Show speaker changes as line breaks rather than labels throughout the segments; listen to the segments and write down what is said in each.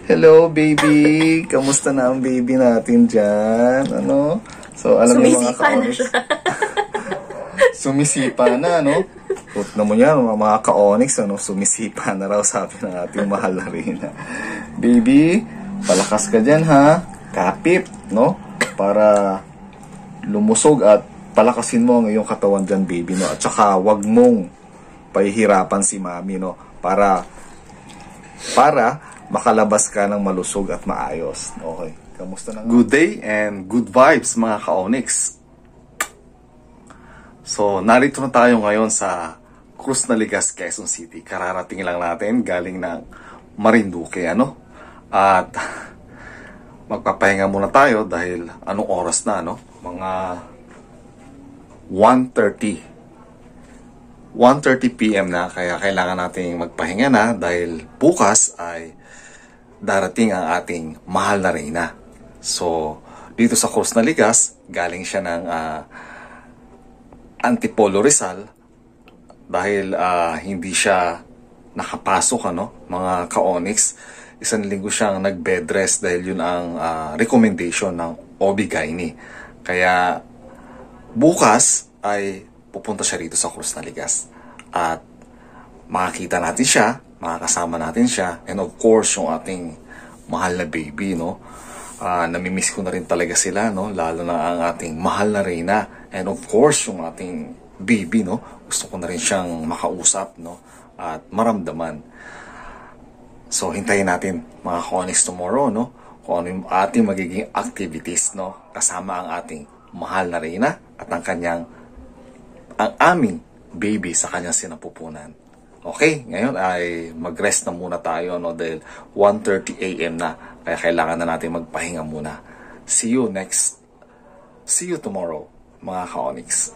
Hello, baby! Kamusta na ang baby natin dyan? Ano? So, alam niyo mga ka-onyx. Sumisipa na, no? Put na mo yan, mga ka-onyx, ano? Sumisipa na raw, sabi ng ating mahal na Reyna. Baby, palakas ka dyan, ha? Kapit, no? Para lumusog at palakasin mo ang iyong katawan dyan, baby, no? At saka, wag mong pahihirapan si mami, no? Para makalabas ka ng malusog at maayos. Okay. Kamusta na? Good day and good vibes, mga ka-onyx. So, narito na tayo ngayon sa Cruz Naligas, Quezon City. Kararating lang natin galing ng Marinduque, ano? At magpapahinga muna tayo dahil anong oras na, no? Mga 1:30 PM na, kaya kailangan nating magpahinga na dahil bukas ay darating ang ating mahal na Reyna. So, dito sa Cruz Naligas, galing siya ng Antipolo Rizal dahil hindi siya nakapasok, ano, mga ka-onyx. Isang linggo siyang nag-bed rest dahil yun ang recommendation ng OB-GYN. Kaya bukas ay pupunta siya rito sa Cruz Naligas at makakita natin siya, makakasama natin siya, and of course yung ating mahal na baby, no? Namimiss ko na rin talaga sila, no? Lalo na ang ating mahal na Reyna, and of course yung ating baby, no? Gusto ko na rin siyang makausap, no? At maramdaman. So hintayin natin mga ka-onyx tomorrow, no? Kung ano yung ating magiging activities, no? Kasama ang ating mahal na Reyna at ang aming baby sa kanyang sinapupunan. Okay, ngayon ay mag-rest na muna tayo, no, dahil 1:30 AM na, kaya kailangan na natin magpahinga muna. See you tomorrow, mga ka-onyx.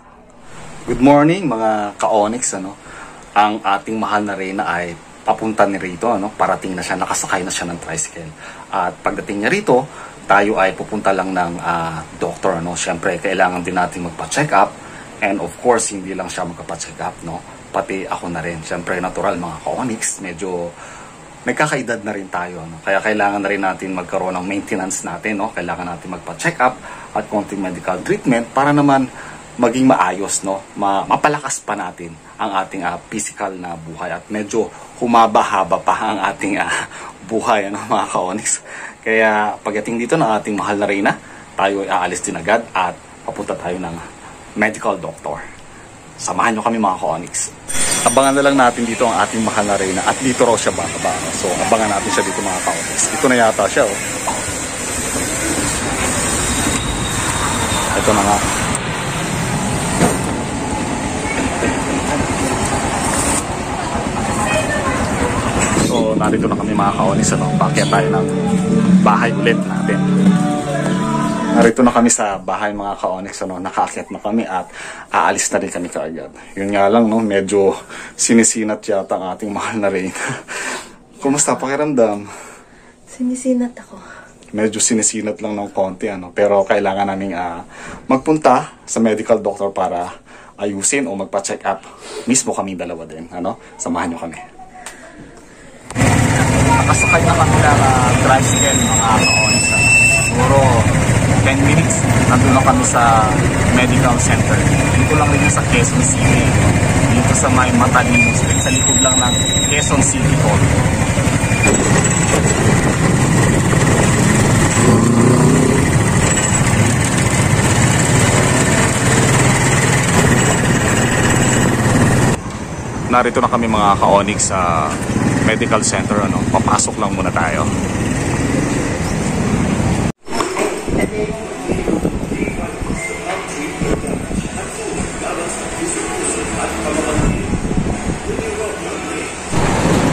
Good morning, mga ka-onyx, ano. Ang ating mahal na Reyna ay papunta ni rito, ano, parating na siya, nakasakay na siya ng tricycle. At pagdating niya rito, tayo ay pupunta lang ng doctor, ano. Siyempre, kailangan din natin magpa-check up, and of course, hindi lang siya magpa-check up, no. Pati ako na rin. Siyempre, natural, mga ka-onyx, medyo may kakaedad na rin tayo, no? Kaya kailangan na rin natin magkaroon ng maintenance natin, no? Kailangan natin magpa-check up at konting medical treatment para naman maging maayos, no? Mapalakas pa natin ang ating physical na buhay at medyo humaba-haba pa ang ating buhay, ano, mga ka-onyx. Kaya pagdating dito ng ating mahal na Reyna, tayo ay aalis din agad at papunta tayo ng medical doctor. Samahan nyo kami, mga ka-onyx. Abangan na lang natin dito ang ating mahal na Reyna at dito raw siya bababa. So, abangan natin siya dito, mga ka-onyx. Ito na yata siya, oh. Ito na nga. So, narito na kami, mga ka-onyx. Ano? Paakyat tayo ng bahay ulit natin. Narito na kami sa bahay, mga ka-onyx, ano, nakaakyat na kami at aalis na rin kami kaagad. Yun nga lang, no, medyo sinisinat yata ang ating mahal na Reyna. Kumusta pakiramdam?
Sinisinat ako.
Medyo sinisinat lang ng konti, ano, pero kailangan naming magpunta sa medical doctor para ayusin o magpa-check up. Mismo kami dalawa din, ano, samahan nyo kami. Nakasakay na kami ng tricycle, mga ka-onyx. Siguro 10 minutes, nandun na kami sa medical center. Dito lang rin sa Quezon City. Dito sa may Matalimos, sa likod lang ng Quezon City Hall. Narito na kami, mga ka-onyx, sa medical center, ano. Papasok lang muna tayo.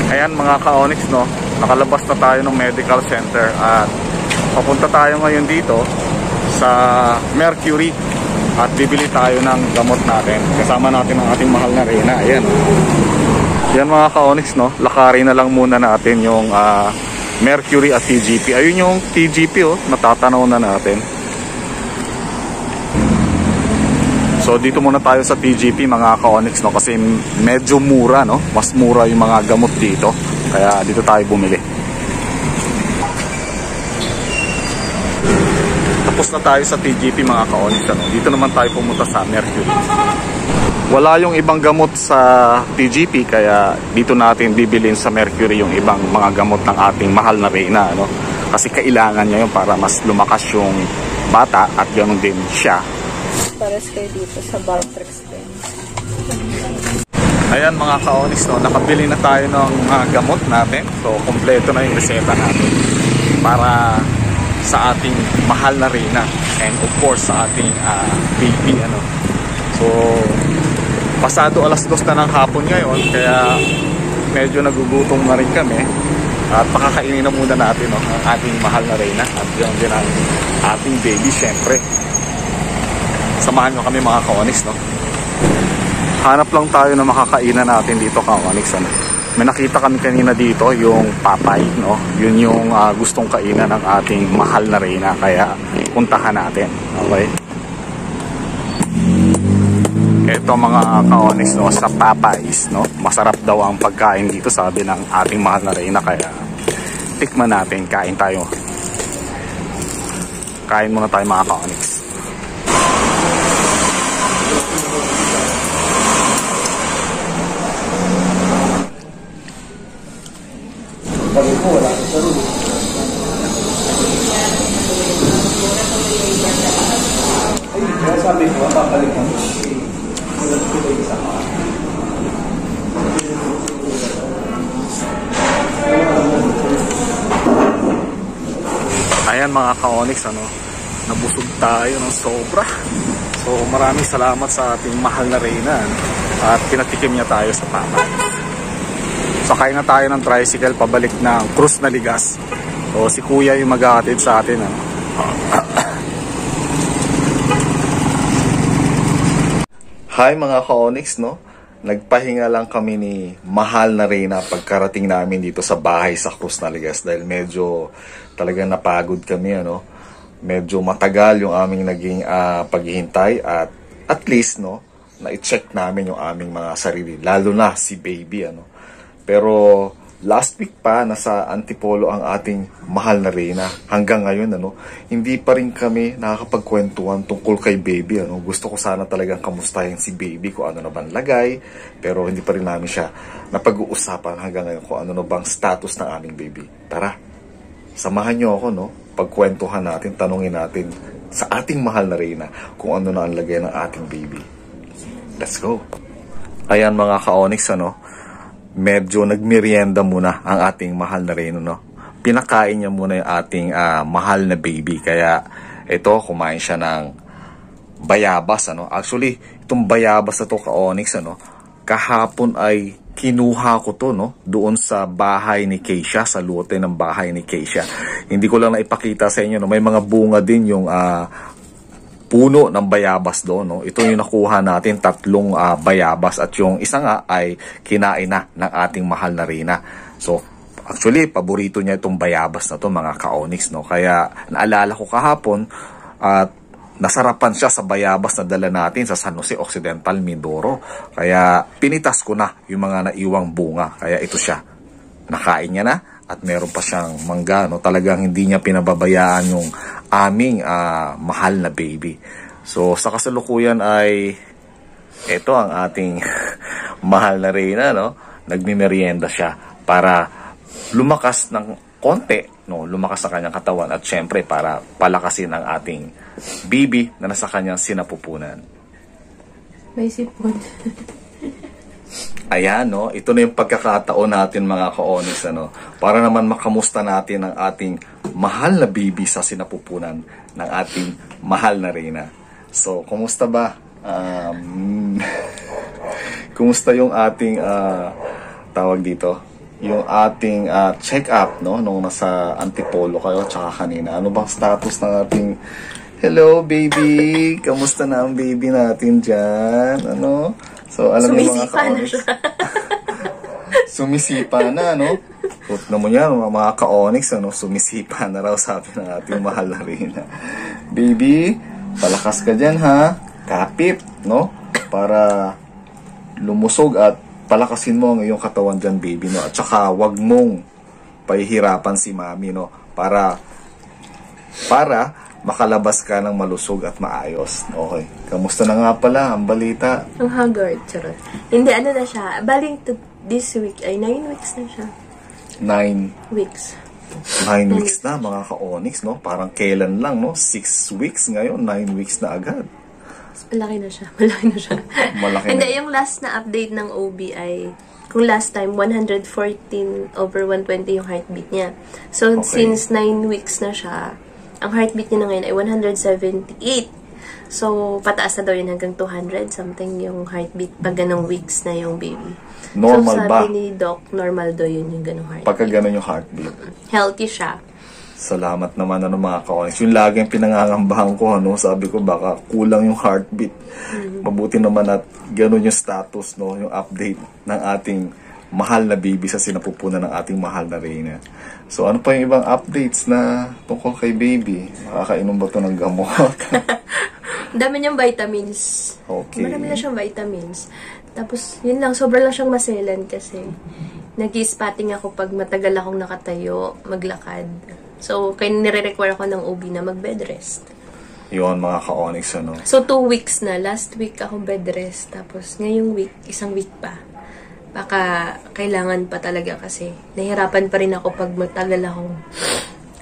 Ayan, mga ka-onyx, no, nakalabas na tayo ng medical center at papunta tayo ngayon dito sa Mercury at bibili tayo ng gamot natin. Kasama natin ang ating mahal na Reyna. Ayan. Yan, mga ka-onyx, no, lakarin na lang muna natin yung Mercury at TGP. Ayun yung TGP, oh, natatanaw na natin. So dito muna tayo sa TGP, mga ka-onyx, no, kasi medyo mura, no, mas mura yung mga gamot dito. Kaya dito tayo bumili. Tapos na tayo sa TGP mga ka-Onyx, ano? Dito naman tayo pumunta sa Mercury. Wala yung ibang gamot sa TGP, kaya dito natin bibilin sa Mercury yung ibang mga gamot ng ating mahal na Reyna, ano? Kasi kailangan niya yun para mas lumakas yung bata at ganoon din siya.
Pares kayo dito sa Valtrex din.
Ayan mga ka-Onyx, no? Nakabili na tayo ng mga gamot natin. So, kompleto na yung reseta natin para sa ating mahal na Reyna and of course sa ating baby, ano. So, pasado alas 2 na ng hapon ngayon, kaya medyo nagugutom na rin kami at pakakainin na muna natin, no, ang ating mahal na Reyna at yun din ang ating baby. Syempre, samahan nyo kami mga ka-Onyx, no. Hanap lang tayo na makakainan natin dito ka-Onyx, ano. May nakita kami kanina dito yung Papay, no. Yun yung gustong kainan ng ating mahal na Reyna, kaya puntahan natin. Okay, ito mga ka-Onyx, no, sa Papay's, no, masarap daw ang pagkain dito, sabi ng ating mahal na Reyna, kaya tikman natin. Kain tayo. Kain muna tayo mga ka-Onyx.
Sabi ko, papalik mo.
Ayan mga ka-Onyx, ano, nabusog tayo ng sobra. So maraming salamat sa ating mahal na Reyna, ano, at pinatikim niya tayo sa Papay. Sakay na tayo ng tricycle pabalik ng Cruz na Ligas. So si Kuya yung maghahatid sa atin, ano. Hi mga ka-Onyx, no? Nagpahinga lang kami ni mahal na Reyna pagkarating namin dito sa bahay sa Cruz na Ligas dahil medyo talagang napagod kami, ano? Medyo matagal yung aming naging paghihintay at least, no, na-check namin yung aming mga sarili, lalo na si baby, ano. Pero last week pa nasa Antipolo ang ating mahal na Reyna. Hanggang ngayon, ano, hindi pa rin kami nakakapagkwentuhan tungkol kay baby, ano. Gusto ko sana talagang kamustahin si baby kung ano na bang lagay, pero hindi pa rin namin siya napag-uusapan hanggang ngayon kung ano na bang status ng aming baby. Tara, samahan niyo ako, no, pagkwentuhan natin, tanungin natin sa ating mahal na Reyna kung ano na ang lagay ng ating baby. Let's go. Ayan mga ka-Onyx, ano, medyo nagmerienda muna ang ating mahal na Reyna, no. Pinakain niya muna yung ating mahal na baby, kaya ito, kumain siya ng bayabas, ano. Actually, itong bayabas na to ka-Onyx, ano, kahapon ay kinuha ko to, no, doon sa bahay ni Keisha, sa lote ng bahay ni Keisha. Hindi ko lang naipakita sa inyo, no, may mga bunga din yung puno ng bayabas doon, no. Ito yung nakuha natin, 3 bayabas, at yung isa nga ay kinain na ng ating mahal na Reyna. So actually paborito niya itong bayabas na to mga ka-Onyx, no. Kaya naalala ko kahapon at nasarapan siya sa bayabas na dala natin sa San Jose Occidental, Mindoro. Kaya pinitas ko na yung mga naiwang bunga, kaya ito siya, nakain niya na. At meron pa siyang mangga, no. Talagang hindi niya pinababayaan yung aming mahal na baby. So sa kasalukuyan ay ito ang ating mahal na Reyna, no. Nagmimerienda siya para lumakas ng konti, no, lumakas sa kanyang katawan, at syempre para palakasin ang ating baby na nasa kanyang sinapupunan.
May sipon.
Ayan, no, ito na yung pagkakataon natin mga ka-Onyx, ano, para naman makamusta natin ang ating mahal na baby sa sinapupunan ng ating mahal na Reyna. So, kumusta ba? Kumusta yung ating tawag dito? Yung ating check-up, no, nung nasa Antipolo kayo tsaka kanina. Ano bang status ng ating hello baby? Kamusta na ang baby natin dyan? Ano? So, alam niyo mga ka-Onyx, sumisipa na, no? Put na mo yan, mga ka-Onyx, ano? Sumisipa na raw, sabi ng ating mahal na Reyna. Baby, palakas ka dyan, ha? Kapit, no? Para lumusog at palakasin mo ang iyong katawan dyan, baby, no? At saka, wag mong pahihirapan si mami, no? Para
makalabas ka ng malusog at maayos. Okay. Kamusta na nga pala ang balita?
Ang haggard, charot. Hindi, ano na siya. Baling this week ay 9 weeks na siya.
9
Weeks.
weeks na, mga ka-Onyx, no? Parang kailan lang, no? 6 weeks ngayon, 9 weeks na agad.
Malaki na siya. Malaki na siya.
Malaki
Hindi,
na.
yung last na update ng OB ay, kung last time, 114/120 yung heartbeat niya. So,
Okay.
since 9 weeks na siya, ang heartbeat niya na ngayon ay 178. So, pataas na daw yun hanggang 200 something yung heartbeat pag ganong weeks na yung baby.
Normal
so,
ba?
sabi ni Doc, normal daw yun yung ganong heartbeat.
Pagka ganun yung heartbeat.
Healthy siya.
Salamat naman, mga ka-Onyx. Yung lagi ang pinangangambahan ko, sabi ko baka kulang yung heartbeat. Mabuti naman at ganun yung status, no? Yung update ng ating mahal na baby sa sinapupunan ng ating mahal na Reyna. So, ano pa yung ibang updates na tungkol kay baby? Makakainom ba ito ng gamot?
Dami niyang vitamins.
Okay.
Marami na siyang vitamins. Tapos, yun lang, sobrang lang siyang maselan kasi nag-spotting ako pag matagal akong nakatayo, maglakad. So, kaya nire-require ako ng OB na mag-bed rest.
Yun, mga ka-Onyx, ano?
So, 2 weeks na. Last week ako bed rest. Tapos, ngayong week, isang week pa. Baka kailangan pa talaga kasi nahihirapan pa rin ako pag matagal akong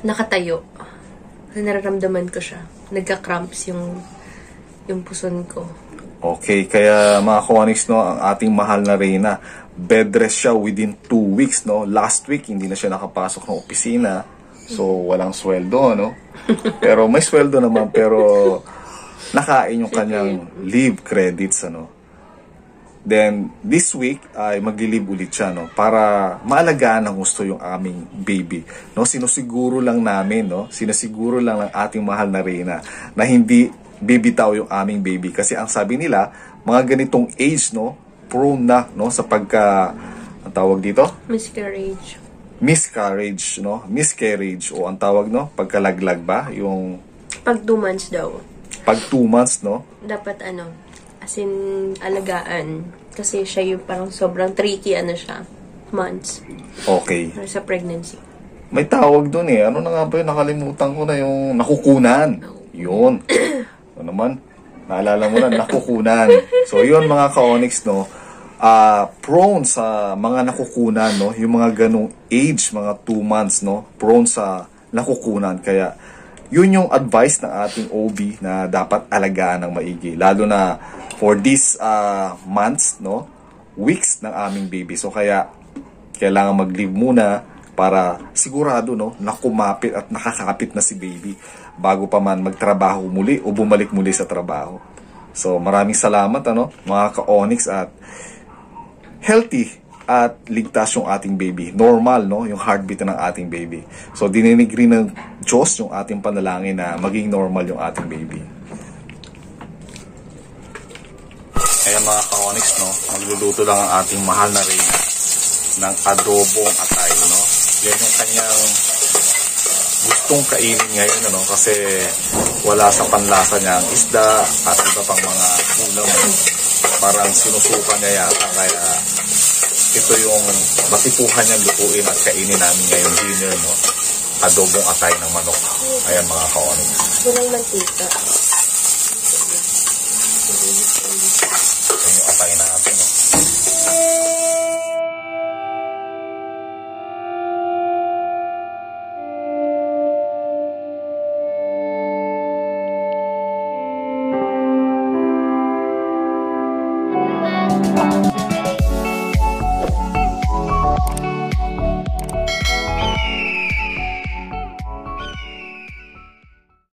nakatayo. Kasi nararamdaman ko siya. Nagka-cramps yung puson ko.
Okay, kaya mga ka-Onyx, no, ang ating mahal na Reyna, bed rest siya within 2 weeks, no? Last week, hindi na siya nakapasok ng opisina. So, walang sweldo, no? Pero may sweldo naman, pero nakain yung kanyang leave credits, ano? Then, this week, ay magli-leave ulit siya, no? Para maalagaan ng gusto yung aming baby, no? Sinusiguro lang namin, no? Sinasiguro lang ng ating mahal na Reyna na hindi bibitaw yung aming baby. Kasi ang sabi nila, mga ganitong age, no? Prone na, no? Sa pagka, ang tawag dito? Miscarriage, no? Miscarriage, o ang tawag, no? Pagkalaglag ba? Yung
Pag 2 months daw.
pag 2 months, no?
Dapat as in, alagaan. Kasi siya yung parang sobrang tricky, siya, months.
Okay.
Para sa pregnancy.
May tawag doon eh. Ano na nga ba yun? Nakalimutan ko na yung nakukunan. Yun. Ano naman? Naalala mo na, nakukunan. So, yun mga ka-Onyx, no? Prone sa mga nakukunan, no? Yung mga ganong age, mga 2 months, no? Prone sa nakukunan. Kaya, yun yung advice ng ating OB na dapat alagaan ng maigi. Lalo na for these months, no? Weeks ng aming baby. So, kaya, kailangan mag-leave muna para sigurado, no? Na kumapit at nakakapit na si baby bago pa man magtrabaho muli o bumalik muli sa trabaho. So, maraming salamat, mga ka-Onyx, at healthy at ligtas yung ating baby. Normal, no? Yung heartbeat ng ating baby. So, dininig rin ng Diyos yung ating panalangin na maging normal yung ating baby. Ayan mga ka-Onyx, no? Magluluto lang ang ating mahal na Reyna ng adobong atay, no? Yan yung kanyang gustong kainin ngayon, kasi wala sa panlasa niya ang isda at iba pang mga ulam. Parang sinusukan niya yata, kaya ito yung matipuhan niyang lutuin at kainin namin ngayon dinner, no? Adobong atay ng manok. Ayan mga ka-Onyx.
Walang mantika.